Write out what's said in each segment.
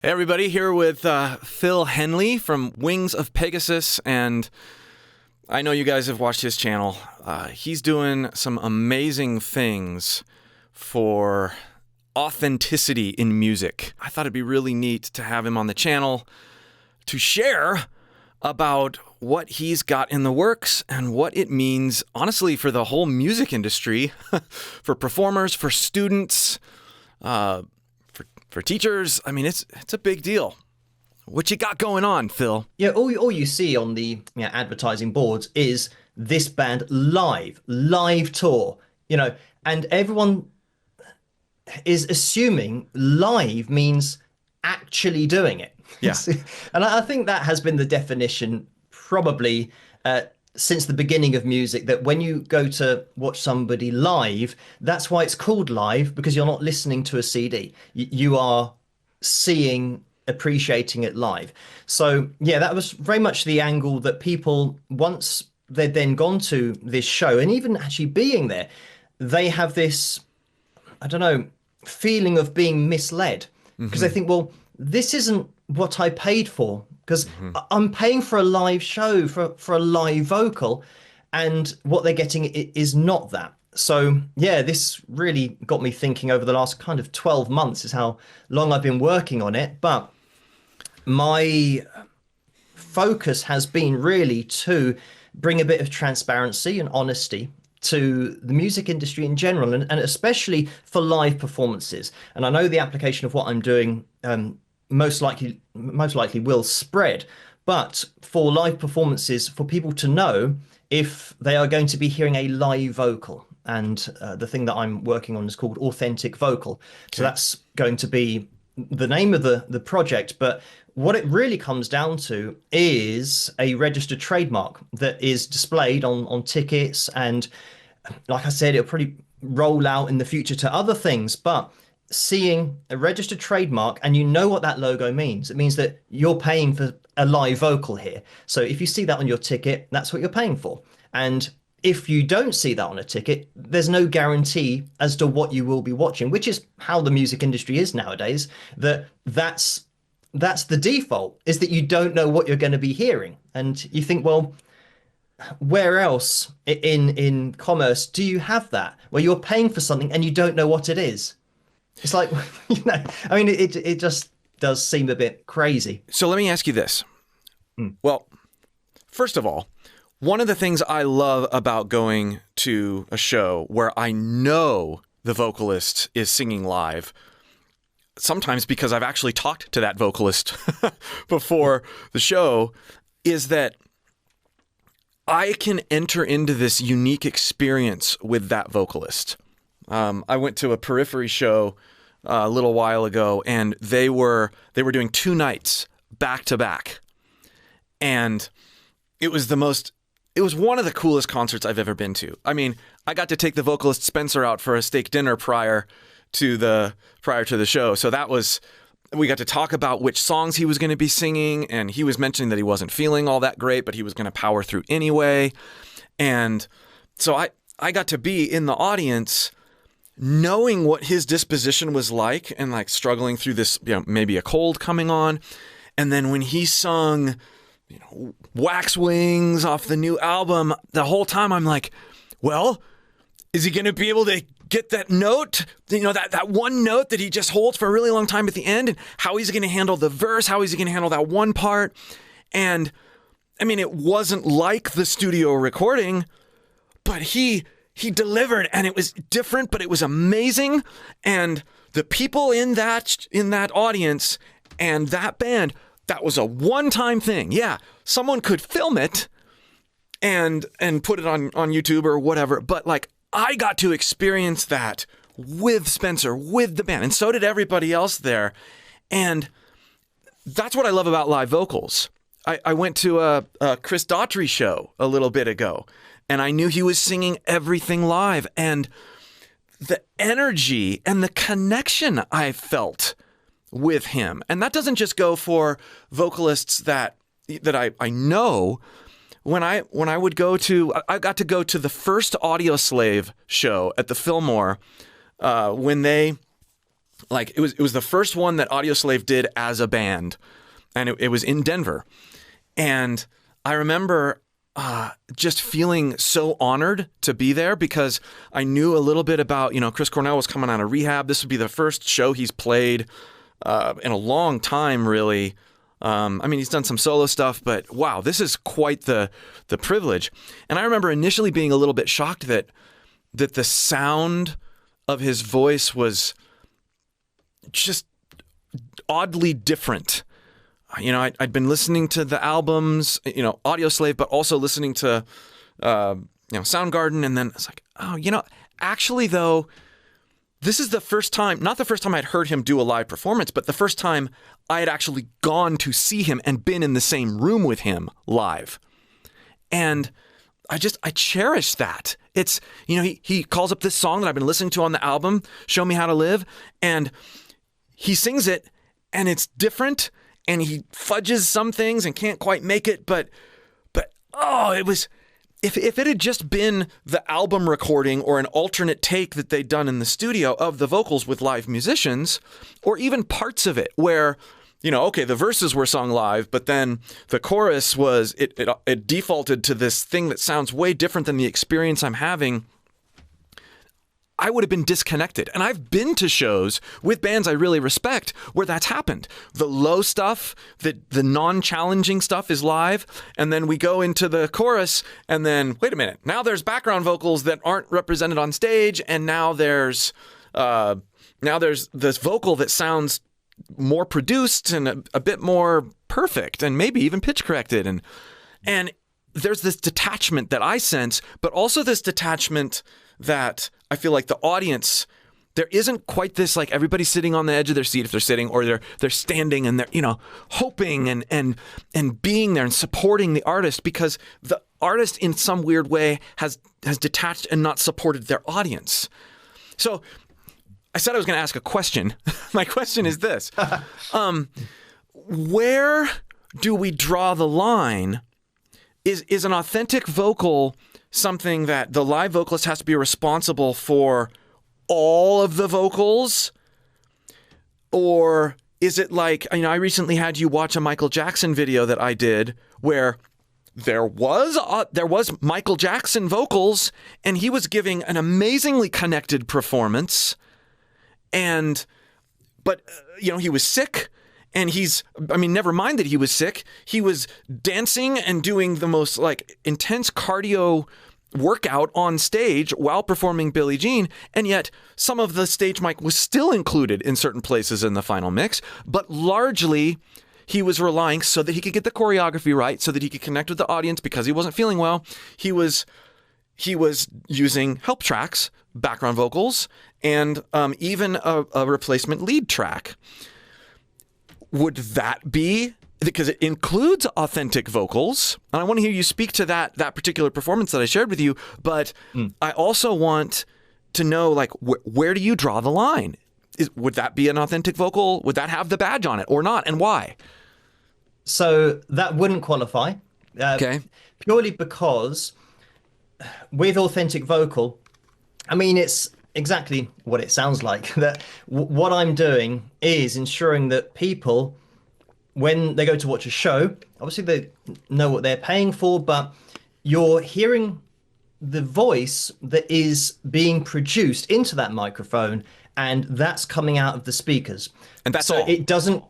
Hey everybody, here with Fil Henley from Wings of Pegasus, and I know you guys have watched his channel. He's doing some amazing things for authenticity in music. I thought it'd be really neat to have him on the channel to share about what he's got in the works and what it means, honestly, for the whole music industry, for performers, for students, for teachers. I mean, it's a big deal. What you got going on, Phil? Yeah, all you see on the advertising boards is this band live tour, and everyone is assuming live means actually doing it. Yeah. And I think that has been the definition probably since the beginning of music, that when you go to watch somebody live, that's why it's called live, because you're not listening to a CD. You are seeing, appreciating it live. So yeah, that was very much the angle that people, once they'd then gone to this show and even actually being there, they have this, I don't know, feeling of being misled, because they think, well, this isn't what I paid for, because I'm paying for a live show, for a live vocal, and what they're getting is not that. So yeah, this really got me thinking over the last kind of 12 months is how long I've been working on it. But my focus has been really to bring a bit of transparency and honesty to the music industry in general, and especially for live performances. And I know the application of what I'm doing most likely will spread, but for live performances, for people to know if they are going to be hearing a live vocal. And the thing that I'm working on is called Authentic Vocal. So that's going to be the name of the project. But what it really comes down to is a registered trademark that is displayed on tickets. And like I said, it'll probably roll out in the future to other things. But seeing a registered trademark, and you know what that logo means. It means that you're paying for a live vocal here. So if you see that on your ticket, that's what you're paying for. And if you don't see that on a ticket, there's no guarantee as to what you will be watching, which is how the music industry is nowadays. That's the default, is that you don't know what you're going to be hearing. And you think, well, where else in commerce do you have that, where you're paying for something and you don't know what it is? It's like, I mean, it just does seem a bit crazy. So let me ask you this. Well, first of all, one of the things I love about going to a show where I know the vocalist is singing live, sometimes because I've actually talked to that vocalist before the show, is that I can enter into this unique experience with that vocalist. I went to a Periphery show a little while ago, and they were doing 2 nights back to back, and it was one of the coolest concerts I've ever been to. I mean, I got to take the vocalist Spencer out for a steak dinner prior to the show, so we got to talk about which songs he was going to be singing, and he was mentioning that he wasn't feeling all that great, but he was going to power through anyway, and so I got to be in the audience, knowing what his disposition was like, and like struggling through this, maybe a cold coming on. And then when he sung, Wax Wings off the new album, the whole time I'm like, well, is he going to be able to get that note, that one note that he just holds for a really long time at the end? And how is he going to handle the verse? How is he going to handle that one part? And I mean, it wasn't like the studio recording, but he delivered, and it was different, but it was amazing. And the people in that audience and that band, that was a one-time thing. Yeah, someone could film it and put it on YouTube or whatever, but like I got to experience that with Spencer, with the band, and so did everybody else there. And that's what I love about live vocals. I went to a Chris Daughtry show a little bit ago, and I knew he was singing everything live, and the energy and the connection I felt with him. And that doesn't just go for vocalists that I know. When I got to go to the first Audio Slave show at the Fillmore when they like it was the first one that Audioslave did as a band, and it was in Denver. And I remember just feeling so honored to be there because I knew a little bit about, Chris Cornell was coming out of rehab. This would be the first show he's played in a long time, really. I mean, he's done some solo stuff, but wow, this is quite the privilege. And I remember initially being a little bit shocked that the sound of his voice was just oddly different. I'd been listening to the albums, Audioslave, but also listening to, Soundgarden. And then it's like, actually, though, this is the first time, not the first time I'd heard him do a live performance, but the first time I had actually gone to see him and been in the same room with him live. And I cherish that. It's, he calls up this song that I've been listening to on the album, Show Me How to Live, and he sings it, and it's different. And he fudges some things and can't quite make it, but it was, if it had just been the album recording or an alternate take that they'd done in the studio of the vocals with live musicians, or even parts of it where, okay, the verses were sung live, but then the chorus was, it defaulted to this thing that sounds way different than the experience I'm having, I would have been disconnected. And I've been to shows with bands I really respect where that's happened. The low stuff, the non-challenging stuff is live, and then we go into the chorus, and then, wait a minute, now there's background vocals that aren't represented on stage, and now there's this vocal that sounds more produced and a bit more perfect, and maybe even pitch corrected. And there's this detachment that I sense, but also this detachment that I feel like the audience, there isn't quite this, like, everybody's sitting on the edge of their seat if they're sitting, or they're standing and they're, hoping and being there and supporting the artist, because the artist in some weird way has detached and not supported their audience. So I said I was going to ask a question. My question is this. Where do we draw the line? Is an authentic vocal something that the live vocalist has to be responsible for all of the vocals? Or is it like, I recently had you watch a Michael Jackson video that I did where there was Michael Jackson vocals and he was giving an amazingly connected performance, but he was sick. And never mind that he was sick. He was dancing and doing the most intense cardio workout on stage while performing Billie Jean. And yet some of the stage mic was still included in certain places in the final mix. But largely he was relying, so that he could get the choreography right, so that he could connect with the audience because he wasn't feeling well. He was using help tracks, background vocals, and even a replacement lead track. Would that be, because it includes authentic vocals, and I want to hear you speak to that particular performance that I shared with you, but I also want to know, where do you draw the line? Would that be an authentic vocal? Would that have the badge on it or not, and why? So that wouldn't qualify. Okay. Purely because with authentic vocal, it's exactly what it sounds like. That what I'm doing is ensuring that people, when they go to watch a show, obviously they know what they're paying for, but you're hearing the voice that is being produced into that microphone, and that's coming out of the speakers. And that's so all. It doesn't.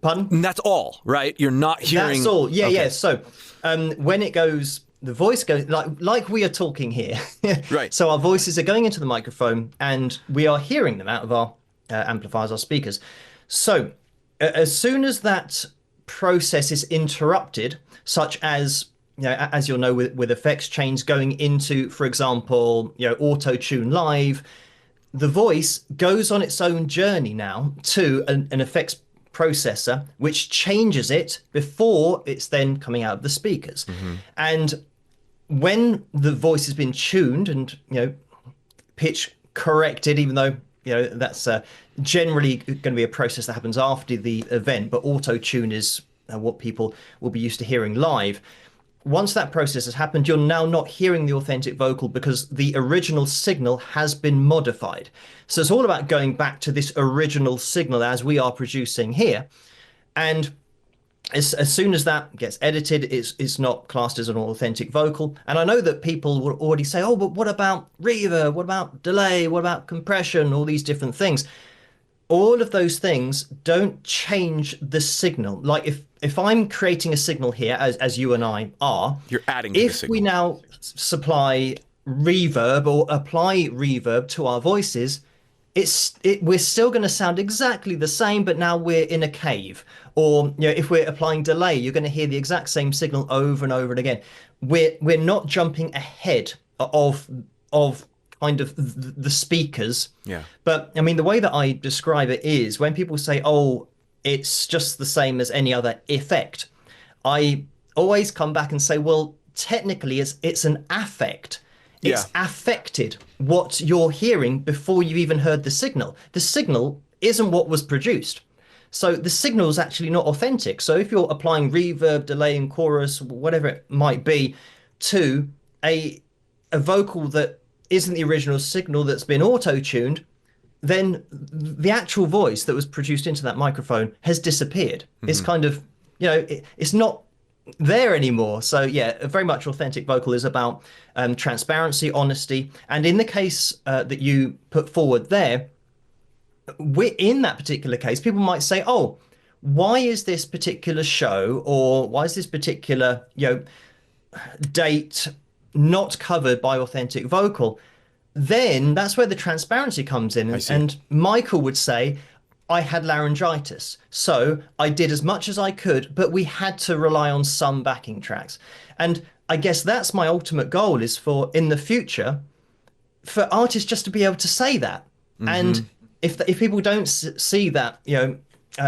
Pardon? And that's all, right? You're not hearing. That's all. Yeah, okay. yeah. So when it goes, the voice goes like we are talking here. Right. So our voices are going into the microphone, and we are hearing them out of our amplifiers, our speakers. So as soon as that process is interrupted, such as as you'll know with effects chains going into, for example, auto-tune live, the voice goes on its own journey now to an effects processor, which changes it before it's then coming out of the speakers. Mm-hmm. And when the voice has been tuned and pitch corrected, even though that's generally going to be a process that happens after the event, but auto tune is what people will be used to hearing live. once that process has happened, you're now not hearing the authentic vocal because the original signal has been modified. So it's all about going back to this original signal as we are producing here. And as soon as that gets edited, it's not classed as an authentic vocal. And I know that people will already say, oh, but what about reverb? What about delay? What about compression? All these different things. All of those things don't change the signal. Like if I'm creating a signal here, as you and I are, You're adding to the if signal. we now supply reverb or apply reverb to our voices, we're still going to sound exactly the same, but now we're in a cave. Or if we're applying delay, you're going to hear the exact same signal over and over and again. We're not jumping ahead of kind of the speakers. Yeah. But I mean, the way that I describe it is when people say, "Oh, it's just the same as any other effect," I always come back and say, "Well, technically, it's an affect." It's affected what you're hearing before you've even heard the signal. The signal isn't what was produced. So the signal is actually not authentic. So if you're applying reverb, delay, and chorus, whatever it might be, to a vocal that isn't the original signal that's been auto-tuned, then the actual voice that was produced into that microphone has disappeared. It's kind of, it's not there anymore. So yeah, a very much authentic vocal is about transparency, honesty, and in the case that you put forward there, in that particular case, people might say, "Oh, why is this particular show or why is this particular date not covered by authentic vocal?" Then that's where the transparency comes in, and Michael would say, I had laryngitis, so I did as much as I could, but we had to rely on some backing tracks. And I guess that's my ultimate goal, is for in the future, for artists just to be able to say that. And if people don't see that,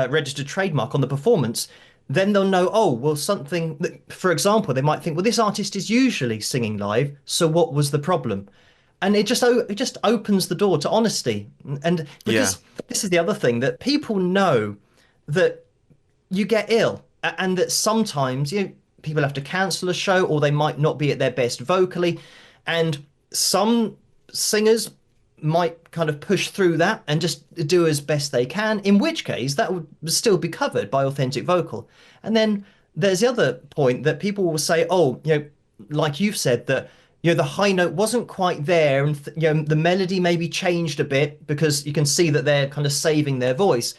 registered trademark on the performance, then they'll know, oh, well, something, for example, they might think, well, this artist is usually singing live, so what was the problem? And it just opens the door to honesty. And because this is the other thing, that people know that you get ill and that sometimes people have to cancel a show or they might not be at their best vocally. And some singers might kind of push through that and just do as best they can, in which case that would still be covered by authentic vocal. And then there's the other point that people will say, oh, like you've said, that the high note wasn't quite there, and the melody maybe changed a bit because you can see that they're kind of saving their voice.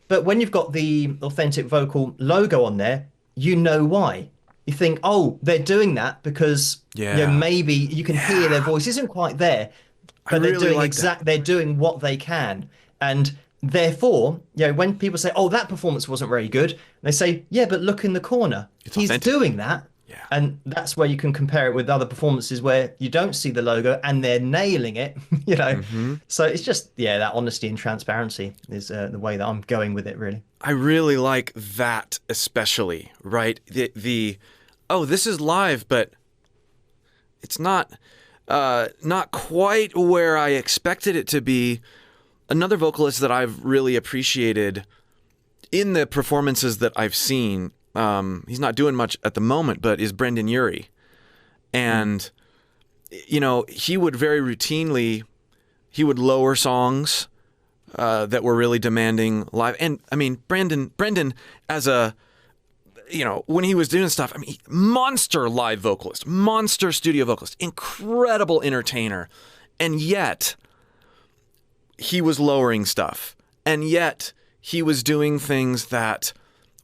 But when you've got the authentic vocal logo on there, you know why. You think, oh, they're doing that because maybe you can hear their voice isn't quite there, but they're doing they're doing what they can. And therefore, when people say, oh, that performance wasn't very good, they say, yeah, but look in the corner. He's doing that. Yeah. And that's where you can compare it with other performances where you don't see the logo and they're nailing it, So it's just, that honesty and transparency is the way that I'm going with it, really. I really like that, especially, right? Oh, this is live, but it's not quite where I expected it to be. Another vocalist that I've really appreciated in the performances that I've seen, he's not doing much at the moment, but is Brendan Urie. And, he would very routinely, lower songs that were really demanding live. And, I mean, Brendan as a, when he was doing stuff, I mean, monster live vocalist, monster studio vocalist, incredible entertainer. And yet, he was lowering stuff. And yet, he was doing things that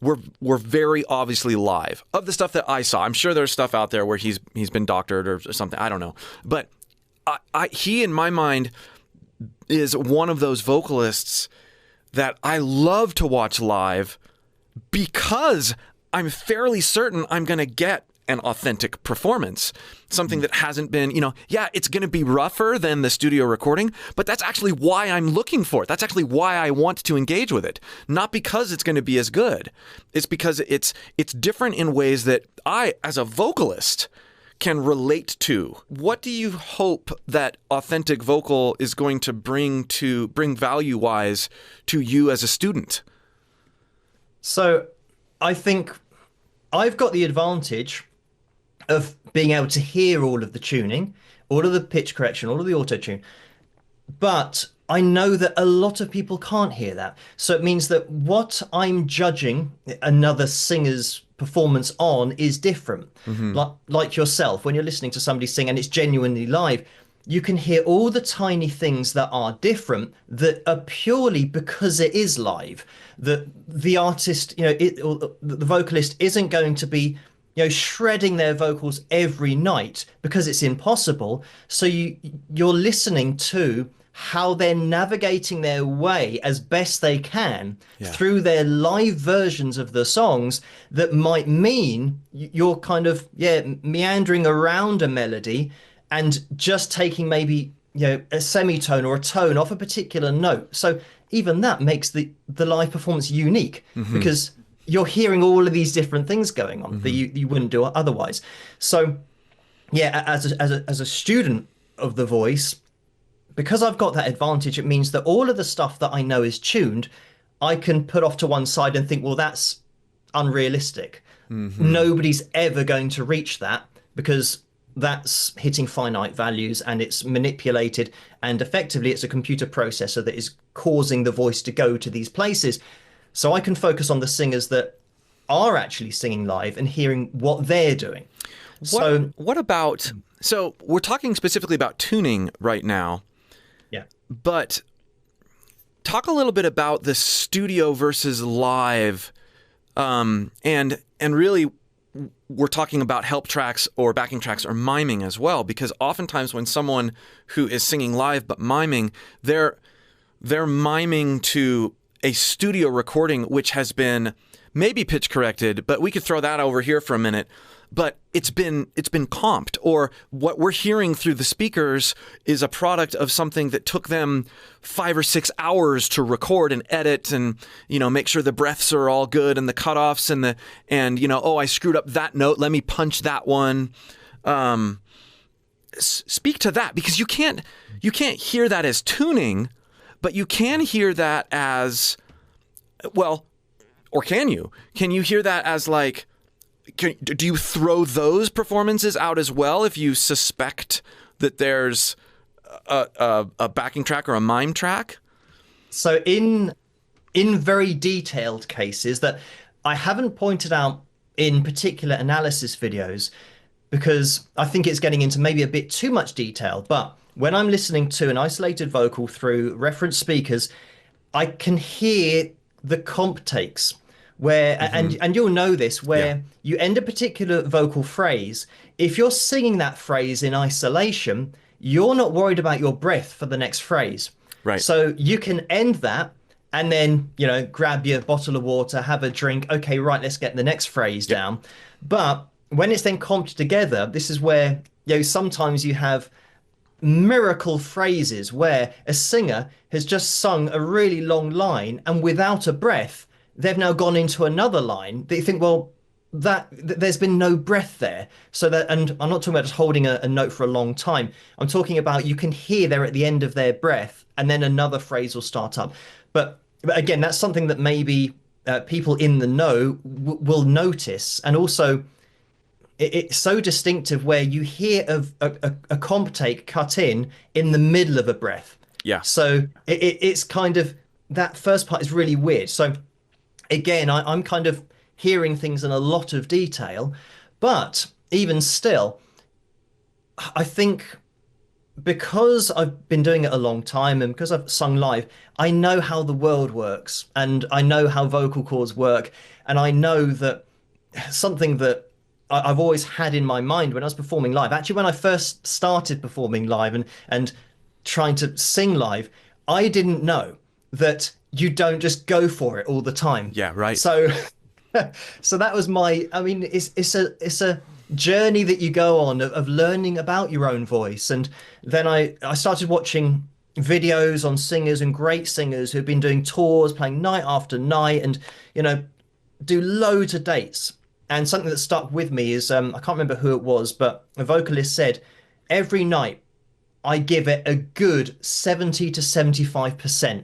were very obviously live. Of the stuff that I saw, I'm sure there's stuff out there where he's been doctored or something. I don't know, but he, in my mind, is one of those vocalists that I love to watch live because I'm fairly certain I'm going to get an authentic performance, something that hasn't been, it's going to be rougher than the studio recording, but that's actually why I'm looking for it. That's actually why I want to engage with it. Not because it's going to be as good. It's because it's different in ways that I, as a vocalist, can relate to. What do you hope that authentic vocal is going to bring value-wise to you as a student? So I think I've got the advantage of being able to hear all of the tuning, all of the pitch correction, all of the auto tune. But I know that a lot of people can't hear that. So it means that what I'm judging another singer's performance on is different. Hmm. Like yourself, when you're listening to somebody sing and it's genuinely live, you can hear all the tiny things that are different that are purely because it is live. That the artist, or the vocalist isn't going to be shredding their vocals every night because it's impossible. So you're listening to how they're navigating their way as best they can Yeah. through their live versions of the songs that might mean you're kind of meandering around a melody and just taking maybe a semitone or a tone off a particular note. So even that makes the live performance unique Hmm. because you're hearing all of these different things going on that Hmm. you wouldn't do otherwise. So yeah, as a student of the voice, because I've got that advantage, it means that all of the stuff that I know is tuned, I can put off to one side and think, well, that's unrealistic. Hmm. Nobody's ever going to reach that because that's hitting finite values and it's manipulated, and effectively it's a computer processor that is causing the voice to go to these places. So I can focus on the singers that are actually singing live and hearing what they're doing. So What about, so we're talking specifically about tuning right now, yeah. but talk a little bit about the studio versus live, and really we're talking about help tracks or backing tracks or miming as well, because oftentimes when someone who is singing live but miming, they're miming to a studio recording which has been maybe pitch corrected, but we could throw that over here for a minute. But it's been comped, or what we're hearing through the speakers is a product of something that took them 5 or 6 hours to record and edit, and make sure the breaths are all good and the cutoffs and oh, I screwed up that note, let me punch that one. Speak to that, because you can't hear that as tuning, but you can hear that as, well, or can you? Can you hear that as like, do you throw those performances out as well if you suspect that there's a backing track or a mime track? So in very detailed cases that I haven't pointed out in particular analysis videos because I think it's getting into maybe a bit too much detail, but when I'm listening to an isolated vocal through reference speakers, I can hear the comp takes where Mm-hmm. and you'll know this Yeah. where you end a particular vocal phrase. If you're singing that phrase in isolation, you're not worried about your breath for the next phrase. Right. So you can end that and then, grab your bottle of water, have a drink. Okay, right, let's get the next phrase Yep. down. But when it's then comped together, this is where, sometimes you have miracle phrases where a singer has just sung a really long line and without a breath, they've now gone into another line that you think, well, there's been no breath there. So that, and I'm not talking about just holding a note for a long time. I'm talking about you can hear they're at the end of their breath and then another phrase will start up. But again, that's something that maybe people in the know will notice. And also, it's so distinctive where you hear a comp take cut in the middle of a breath. Yeah. So it's kind of, that first part is really weird. So again, I'm kind of hearing things in a lot of detail, but even still, I think because I've been doing it a long time and because I've sung live, I know how the world works and I know how vocal cords work. And I know that something that I've always had in my mind when I was performing live, actually, when I first started performing live and trying to sing live, I didn't know that you don't just go for it all the time. Yeah. Right. So so that was my, I mean, it's a journey that you go on of learning about your own voice. And then I started watching videos on singers and great singers who've been doing tours, playing night after night, and do loads of dates. And something that stuck with me is I can't remember who it was, but a vocalist said, every night I give it a good 70 to 75%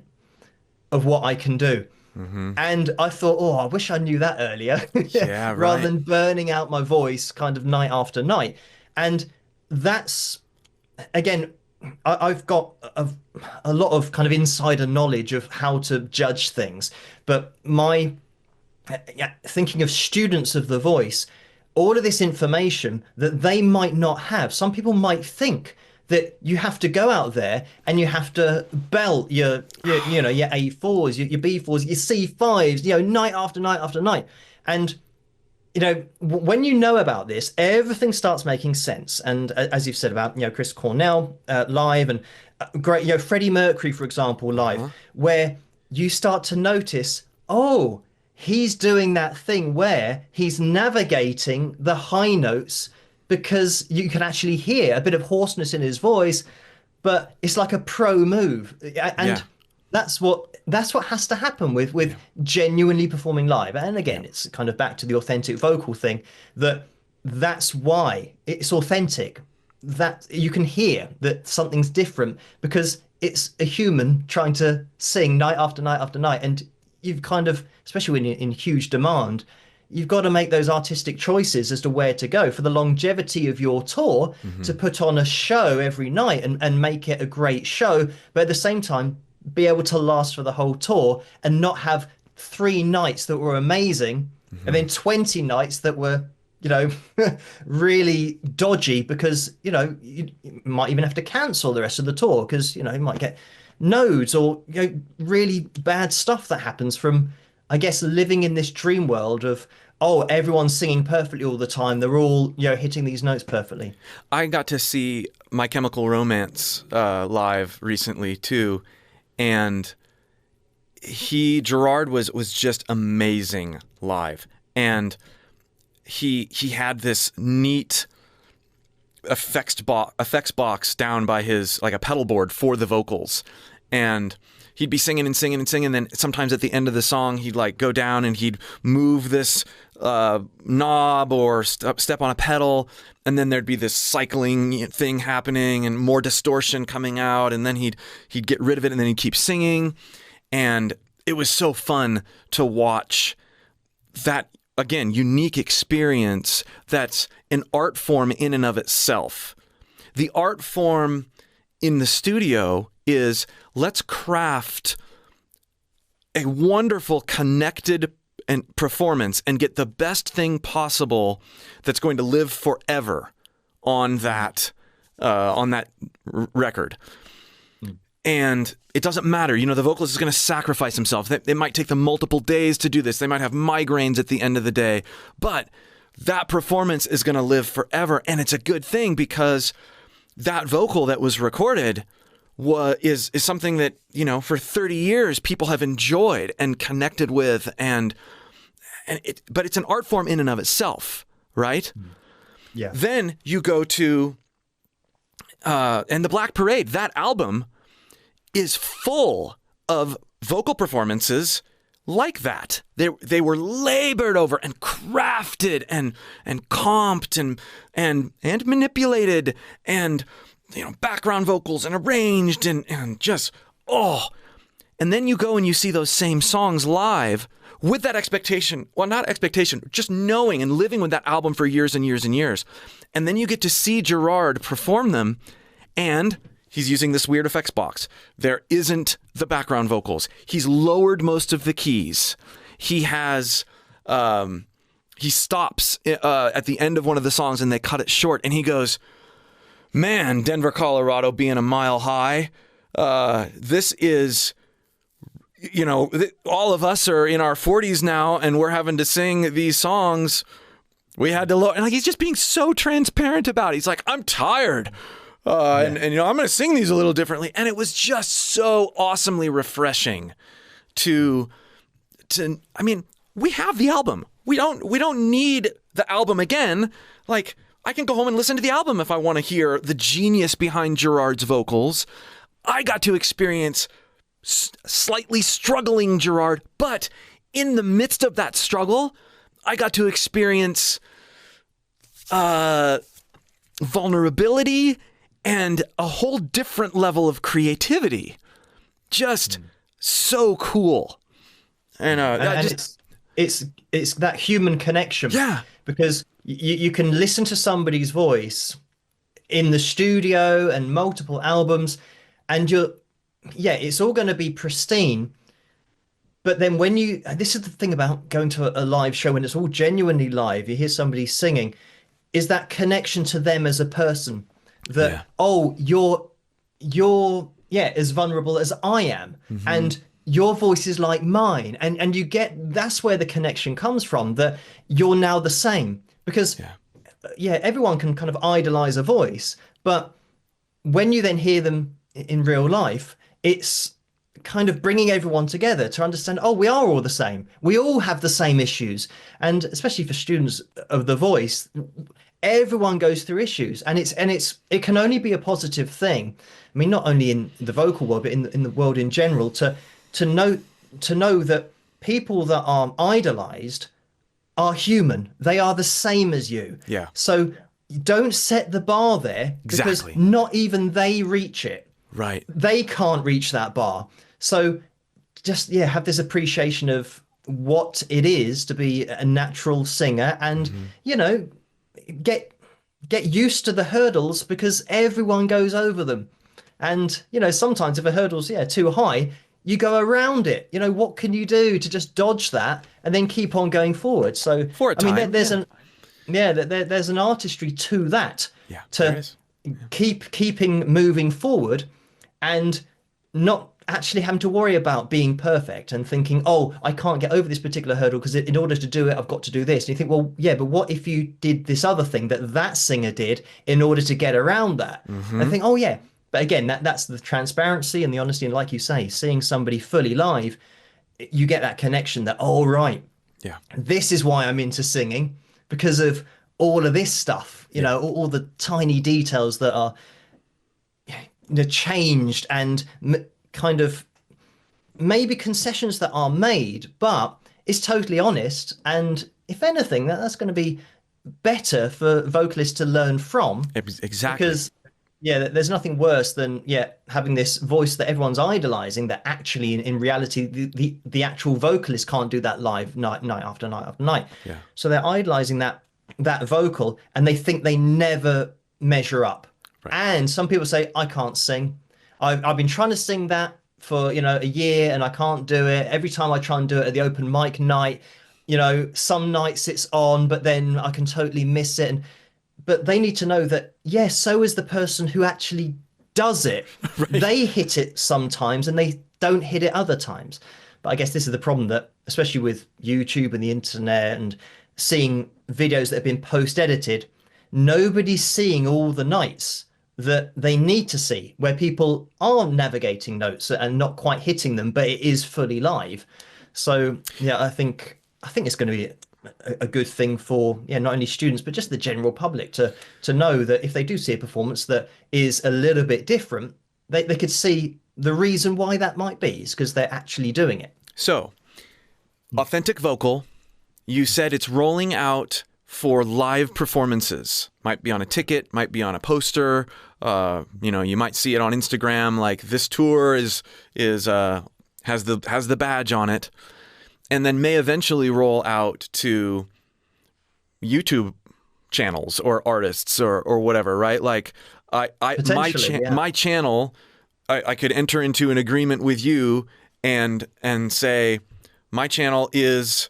of what I can do. And I thought, oh, I wish I knew that earlier, Yeah, rather right. than burning out my voice kind of night after night. And that's, again, I've got a lot of kind of insider knowledge of how to judge things. But my yeah, thinking of students of the voice, all of this information that they might not have. Some people might think that you have to go out there and you have to belt your A4s, your B4s, your C5s, night after night after night. And when you know about this, everything starts making sense. And as you've said about, Chris Cornell live and great, Freddie Mercury, for example, live, where you start to notice, oh, he's doing that thing where he's navigating the high notes because you can actually hear a bit of hoarseness in his voice, but it's like a pro move. Yeah. And that's what has to happen with genuinely performing live. And again, it's kind of back to the authentic vocal thing, that's why it's authentic. That you can hear that something's different because it's a human trying to sing night after night after night. And you've kind of, especially when you're in huge demand, you've got to make those artistic choices as to where to go for the longevity of your tour, to put on a show every night and make it a great show, but at the same time be able to last for the whole tour and not have 3 nights that were amazing and then 20 nights that were really dodgy because you might even have to cancel the rest of the tour because you might get nodes or really bad stuff that happens from, I guess, living in this dream world of, oh, everyone's singing perfectly all the time, they're all hitting these notes perfectly. I got to see My Chemical Romance live recently too, and Gerard was just amazing live, and he had this neat effects box down by his, like a pedal board for the vocals, and he'd be singing and singing and singing, and then sometimes at the end of the song he'd like go down and he'd move this knob or step on a pedal, and then there'd be this cycling thing happening and more distortion coming out, and then he'd get rid of it and then he'd keep singing. And it was so fun to watch that, again, unique experience that's an art form in and of itself. The art form in the studio is, let's craft a wonderful connected and performance and get the best thing possible that's going to live forever on that record. And it doesn't matter, the vocalist is going to sacrifice himself. It might take them multiple days to do this. They might have migraines at the end of the day, but that performance is going to live forever. And it's a good thing because that vocal that was recorded is something that, for 30 years people have enjoyed and connected with, but it's an art form in and of itself, right? Yeah. Then you go to and the Black Parade, that album is full of vocal performances like that. They were labored over and crafted and comped and manipulated and background vocals and arranged and just and then you go and you see those same songs live with that expectation, well, not expectation, just knowing and living with that album for years and years and years. And then you get to see Gerard perform them, and he's using this weird effects box. There isn't the background vocals. He's lowered most of the keys. He has, he stops at the end of one of the songs and they cut it short, and he goes, "Man, Denver, Colorado being a mile high, this is, all of us are in our 40s now and we're having to sing these songs. We had to lower," and he's just being so transparent about it. He's like, "I'm tired. And I'm going to sing these a little differently." And it was just so awesomely refreshing to, we have the album. We don't need the album again. Like, I can go home and listen to the album if I want to hear the genius behind Gerard's vocals. I got to experience slightly struggling Gerard, but in the midst of that struggle, I got to experience vulnerability and a whole different level of creativity. Just so cool. And I And just it's that human connection, yeah, because you can listen to somebody's voice in the studio and multiple albums, and yeah, it's all going to be pristine. But then when this is the thing about going to a live show when it's all genuinely live, you hear somebody singing, is that connection to them as a person, yeah, that, oh, you're yeah, as vulnerable as I am, hmm, and your voice is like mine, and you get, that's where the connection comes from, that you're now the same. Because yeah, yeah, everyone can kind of idolize a voice, but when you then hear them in real life, it's kind of bringing everyone together to understand, oh, we are all the same. We all have the same issues. And especially for students of the voice, everyone goes through issues, and it can only be a positive thing. I mean, not only in the vocal world, but in the world in general, to know to know that people that are idolized are human. They are the same as you. yeah, So don't set the bar there, because exactly, not even they reach it. right, They can't reach that bar. So just, yeah, have this appreciation of what it is to be a natural singer, and, hmm, you know, get get used to the hurdles, because everyone goes over them. And, sometimes if a hurdle's, yeah, too high, you go around it. What can you do to just dodge that and then keep on going forward? So, for a I mean, time, yeah, there's an artistry to that, yeah, there to is, keeping moving forward, and not actually having to worry about being perfect and thinking, oh, I can't get over this particular hurdle because in order to do it, I've got to do this. And you think, well, yeah, but what if you did this other thing that singer did in order to get around that? And I hmm, think, oh, yeah. But again, that's the transparency and the honesty. And like you say, seeing somebody fully live, you get that connection that, oh, right, yeah, this is why I'm into singing, because of all of this stuff, yeah, all the tiny details that are changed, and kind of maybe concessions that are made, but it's totally honest. And if anything, that's going to be better for vocalists to learn from, exactly, because yeah, there's nothing worse than, yeah, having this voice that everyone's idolizing, that actually in reality the actual vocalist can't do that live night after night after night. yeah, So they're idolizing that vocal, and they think they never measure up. right, And some people say, I can't sing. I've been trying to sing that for, a year, and I can't do it. Every time I try and do it at the open mic night, some nights it's on, but then I can totally miss it. But they need to know that, yes, so is the person who actually does it. right, They hit it sometimes and they don't hit it other times. But I guess this is the problem, that especially with YouTube and the internet and seeing videos that have been post-edited, nobody's seeing all the nights that they need to see, where people are navigating notes and not quite hitting them, but it is fully live. So yeah, I think it's going to be a good thing for, yeah, not only students but just the general public, to know that if they do see a performance that is a little bit different, they could see the reason why that might be is because they're actually doing it. so authentic vocal, you said it's rolling out for live performances. Might be on a ticket, might be on a poster. You might see it on Instagram. Like, this tour has the badge on it, and then may eventually roll out to YouTube channels or artists or whatever. Right? Like, Potentially, yeah. my channel, I could enter into an agreement with you and say my channel is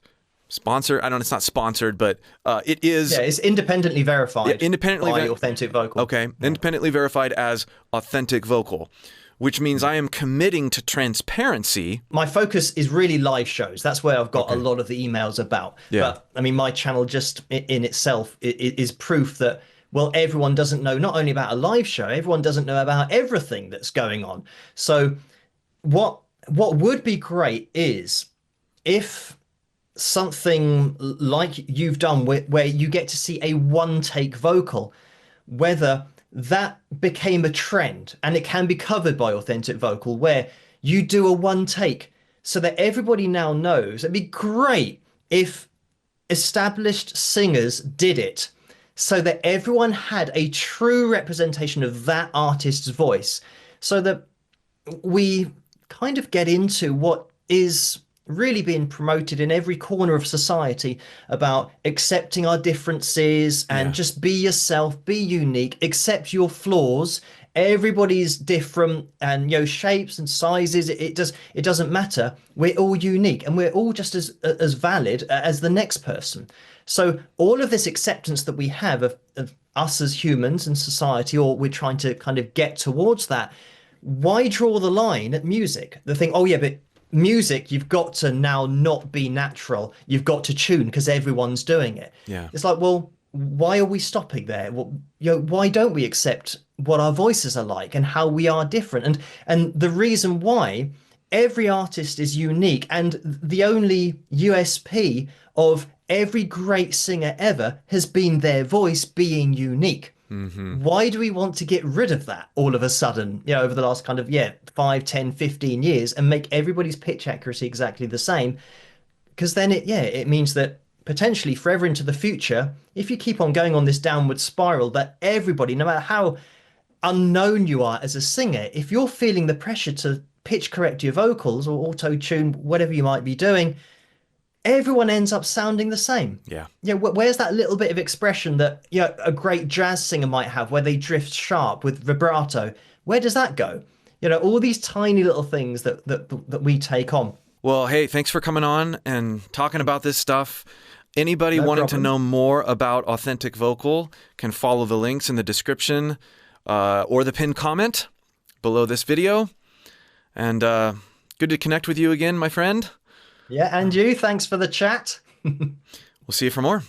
sponsored. I don't know, it's not sponsored, but it is. Yeah, it's independently verified, independently by Authentic Vocal. Okay, independently verified as Authentic Vocal, which means I am committing to transparency. My focus is really live shows. That's where I've got Okay. a lot of the emails about. Yeah. But I mean, my channel just in itself is proof that, well, everyone doesn't know not only about a live show, everyone doesn't know about everything that's going on. So what would be great is if something like you've done, where you get to see a one take vocal, whether that became a trend, and it can be covered by Authentic Vocal, where you do a one take so that everybody now knows. It'd be great if established singers did it, so that everyone had a true representation of that artist's voice, so that we kind of get into what is really being promoted in every corner of society about accepting our differences and Yeah. just be yourself, be unique, accept your flaws. Everybody's different, and shapes and sizes. It doesn't matter. We're all unique, and we're all just as valid as the next person. So all of this acceptance that we have of us as humans and society, or we're trying to kind of get towards that. Why draw the line at music? The thing, oh yeah, but music, you've got to now not be natural. You've got to tune because everyone's doing it. Yeah. It's like, well, why are we stopping there? Well, why don't we accept what our voices are like and how we are different? And the reason why every artist is unique, and the only USP of every great singer ever has been their voice being unique. Why do we want to get rid of that all of a sudden, over the last kind of, 5, 10, 15 years, and make everybody's pitch accuracy exactly the same? Because then it means that potentially forever into the future, if you keep on going on this downward spiral, that everybody, no matter how unknown you are as a singer, if you're feeling the pressure to pitch correct your vocals or auto tune, whatever you might be doing, everyone ends up sounding the same. Yeah. Where's that little bit of expression that a great jazz singer might have, where they drift sharp with vibrato? Where does that go? All these tiny little things that we take on. Well, hey, thanks for coming on and talking about this stuff. Anybody No wanting problem. to know more about authentic vocal can follow the links in the description or the pinned comment below this video. And good to connect with you again, my friend. Yeah, and you, thanks for the chat. We'll see you for more.